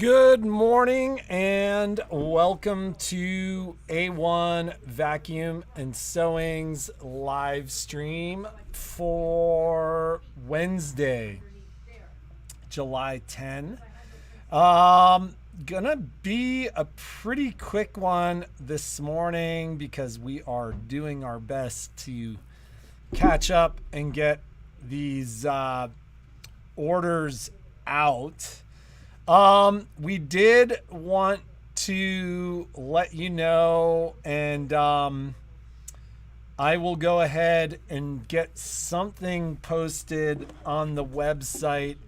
Good morning and welcome to A-1 Vacuum and Sewing's live stream for Wednesday, July 10. Gonna be a pretty quick one this morning because we are doing our best to catch up and get these orders out. We did want to let you know, and I will go ahead and get something posted on the website.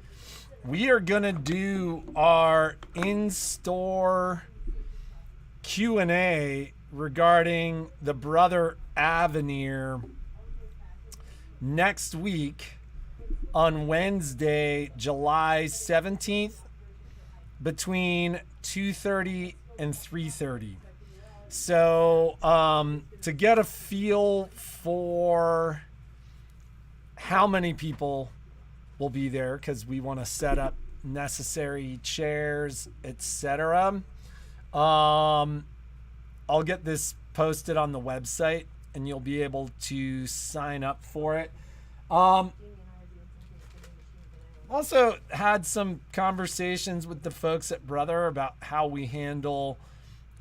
We are going to do our in-store Q&A regarding the Brother Avenir next week on Wednesday, July 17th. Between 2:30 and 3:30. So to get a feel for how many people will be there, because we want to set up necessary chairs, etc. I'll get this posted on the website and you'll be able to sign up for it. Also had some conversations with the folks at Brother about how we handle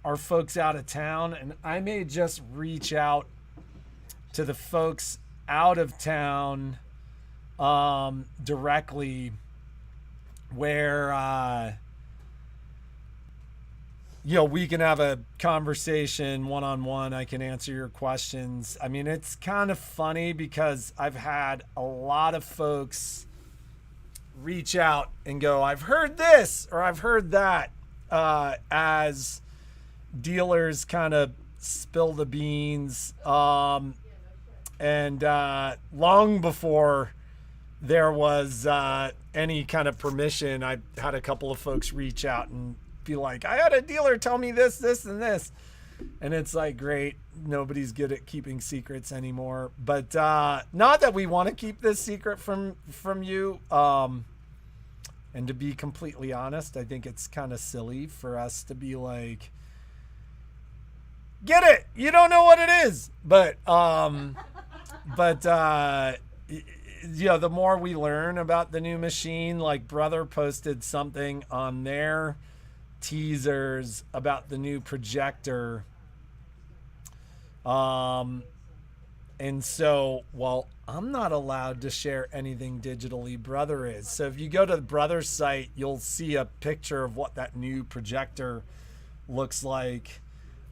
our folks out of town, and I may just reach out to the folks out of town directly, where we can have a conversation one-on-one. I can answer your questions. I mean, it's kind of funny because I've had a lot of folks reach out and go, I've heard this or I've heard that, as dealers kind of spill the beans. And long before there was any kind of permission, I had a couple of folks reach out and be like, I had a dealer tell me this, this, and this. And it's like, great, nobody's good at keeping secrets anymore. But not that we want to keep this secret from you. And to be completely honest, I think it's kind of silly for us to be like, get it, you don't know what it is. But the more we learn about the new machine, like Brother posted something on their teasers about the new projector. And so, well, I'm not allowed to share anything digitally. Brother is. So if you go to the Brother site, you'll see a picture of what that new projector looks like.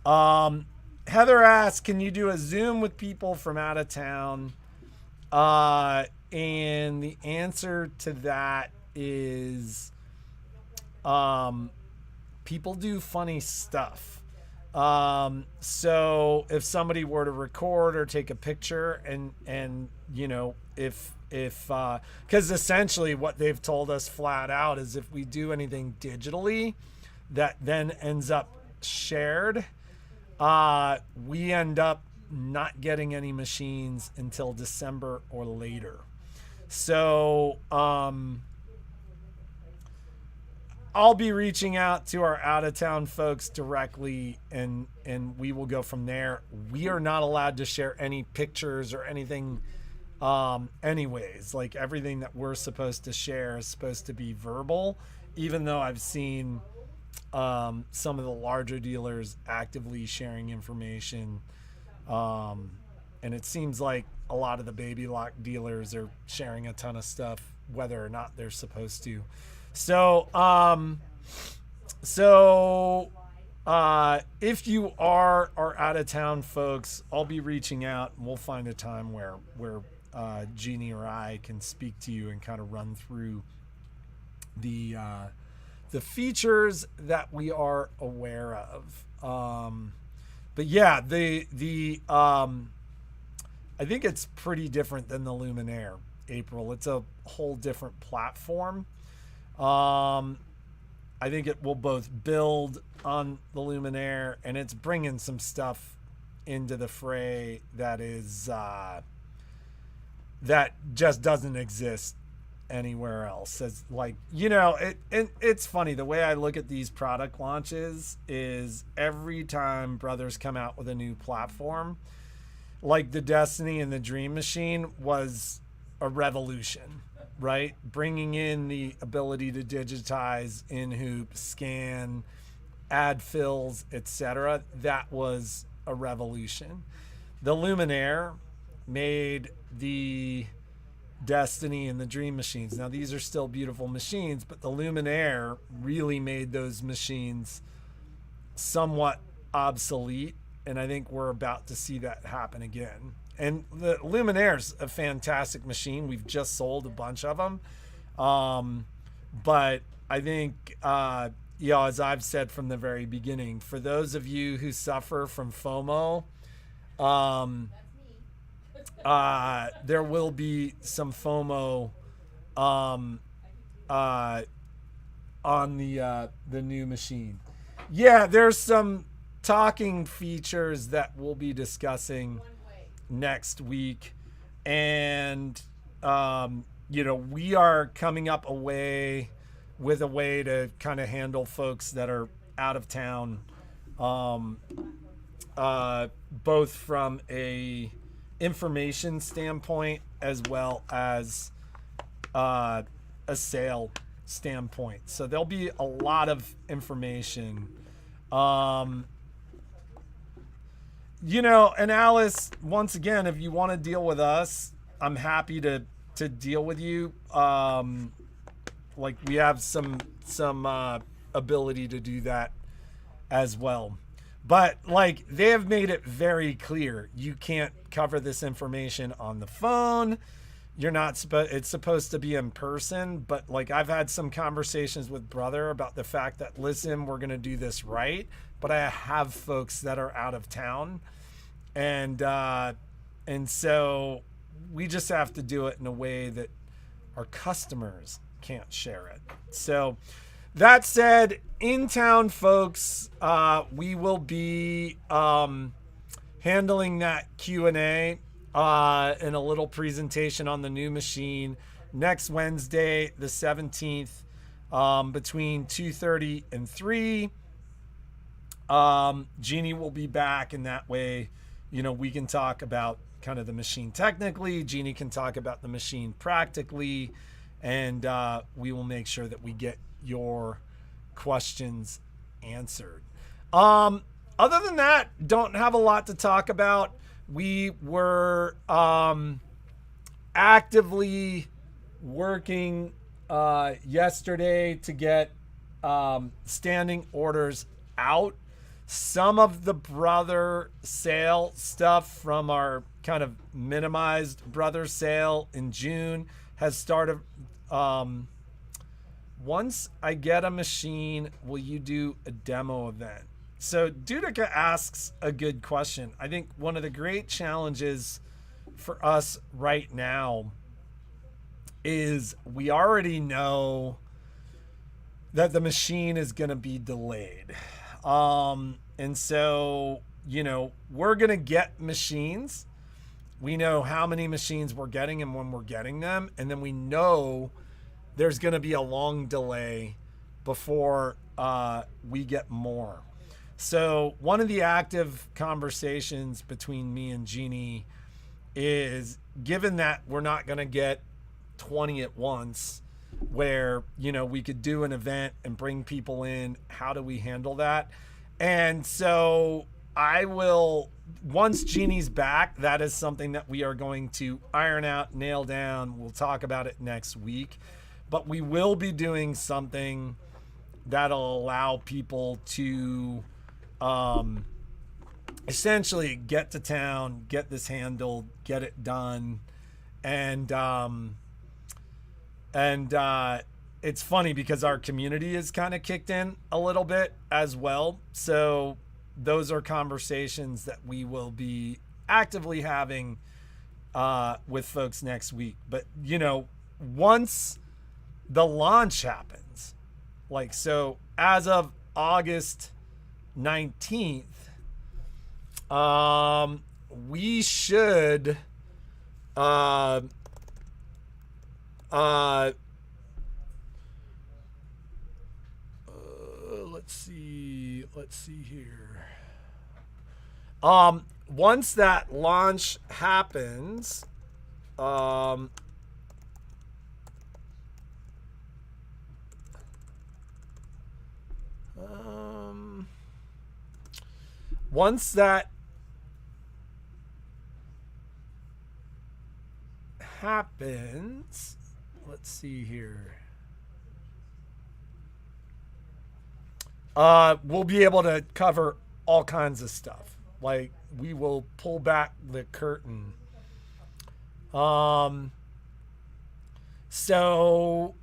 Heather asked, can you do a Zoom with people from out of town? And the answer to that is people do funny stuff. So if somebody were to record or take a picture and if because essentially what they've told us flat out is if we do anything digitally that then ends up shared, we end up not getting any machines until December or later. So, I'll be reaching out to our out-of-town folks directly, and we will go from there. We are not allowed to share any pictures or anything anyways. Like, everything that we're supposed to share is supposed to be verbal, even though I've seen some of the larger dealers actively sharing information. And it seems like a lot of the baby lock dealers are sharing a ton of stuff, whether or not they're supposed to. So if you are out of town folks, I'll be reaching out and we'll find a time where Jeannie or I can speak to you and kind of run through the features that we are aware of. But yeah, I think it's pretty different than the Luminaire, April. It's a whole different platform. I think it will both build on the Luminaire, and it's bringing some stuff into the fray that is that just doesn't exist anywhere else. As like, it's funny, the way I look at these product launches is every time brothers come out with a new platform, like the Destiny and the Dream Machine was a revolution, right? Bringing in the ability to digitize, in-hoop, scan, add fills, etc. That was a revolution. The Luminaire made the Destiny and the Dream Machines. Now, these are still beautiful machines, but the Luminaire really made those machines somewhat obsolete, and I think we're about to see that happen again. And the Luminaire's a fantastic machine. We've just sold a bunch of them. But I think, as I've said from the very beginning, for those of you who suffer from FOMO, there will be some FOMO on the new machine. Yeah, there's some talking features that we'll be discussing next week, and we are coming up with a way to kind of handle folks that are out of town, both from a information standpoint as well as a sale standpoint. So there'll be a lot of information. And Alice, once again, if you want to deal with us, I'm happy to deal with you. Like we have some ability to do that as well. But like they have made it very clear, you can't cover this information on the phone. You're not it's supposed to be in person, but like I've had some conversations with brother about the fact that, listen, we're going to do this right, but I have folks that are out of town, and so we just have to do it in a way that our customers can't share it. So that said, in town folks, we will be handling that Q&A in a little presentation on the new machine next Wednesday, the 17th, between 2:30 and 3. Jeannie will be back, and that way, we can talk about kind of the machine technically. Jeannie can talk about the machine practically, and we will make sure that we get your questions answered. Other than that, don't have a lot to talk about. We were actively working yesterday to get standing orders out. Some of the brother sale stuff from our kind of minimized brother sale in June has started. Once I get a machine, will you do a demo event? So Dudica asks a good question. I think one of the great challenges for us right now is we already know that the machine is going to be delayed. And so, we're going to get machines. We know how many machines we're getting and when we're getting them. And then we know there's going to be a long delay before we get more. So one of the active conversations between me and Jeannie is, given that we're not going to get 20 at once, where, we could do an event and bring people in, how do we handle that? And so I will, once Jeannie's back, that is something that we are going to iron out, nail down. We'll talk about it next week. But we will be doing something that'll allow people to essentially get to town, get this handled, get it done. And it's funny because our community is kind of kicked in a little bit as well. So those are conversations that we will be actively having with folks next week. But, once the launch happens, like, so as of August 19th, we should let's see here. Once that launch happens, once that happens, let's see here. We'll be able to cover all kinds of stuff. Like, we will pull back the curtain. So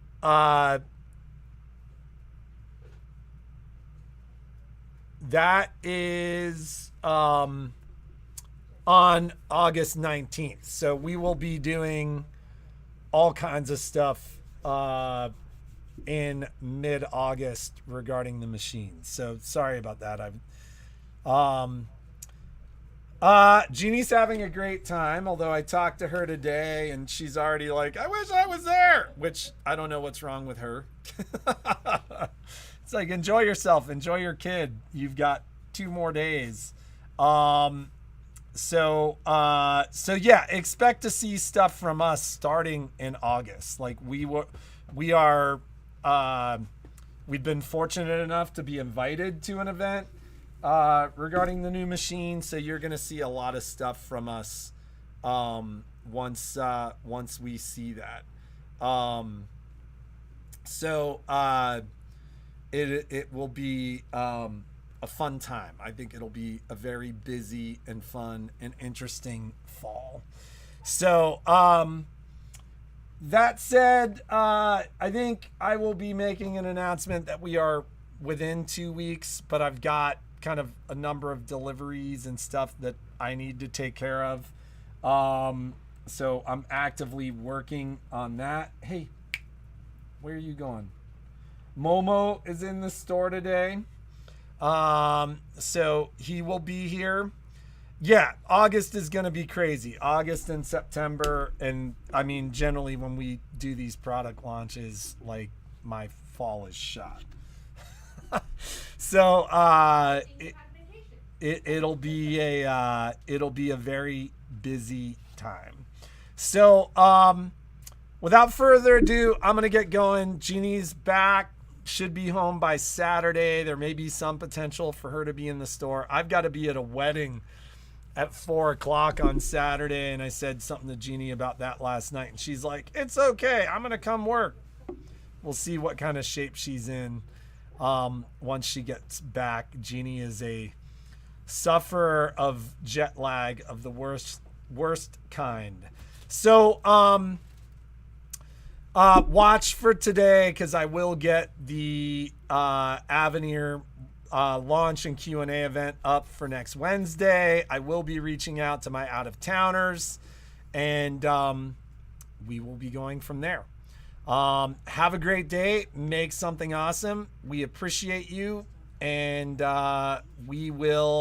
that is on August 19th. So we will be doing all kinds of stuff in mid-August regarding the machines. So sorry about that. Jeannie's having a great time, although I talked to her today and she's already like, I wish I was there, which I don't know what's wrong with her. It's like, enjoy yourself, enjoy your kid. You've got 2 more days. So yeah, expect to see stuff from us starting in August. Like, we've been fortunate enough to be invited to an event regarding the new machine, so you're gonna see a lot of stuff from us once we see that. It will be a fun time. I think it'll be a very busy and fun and interesting fall. So that said, I think I will be making an announcement that we are within 2 weeks, but I've got kind of a number of deliveries and stuff that I need to take care of. So I'm actively working on that. Hey, where are you going? Momo is in the store today. So he will be here. Yeah, August is going to be crazy. August and September. And I mean, generally when we do these product launches, like, my fall is shot. So, it'll be a very busy time. So, without further ado, I'm going to get going. Jeannie's back. Should be home by Saturday. There may be some potential for her to be in the store. I've got to be at a wedding at 4:00 on Saturday, and I said something to Jeannie about that last night, and she's like, it's okay, I'm gonna come work. We'll see what kind of shape she's in once she gets back. Jeannie is a sufferer of jet lag of the worst kind. So watch for today, because I will get the Avenir launch and Q&A event up for next Wednesday. I will be reaching out to my out-of-towners, and we will be going from there. Have a great day. Make something awesome. We appreciate you, and we will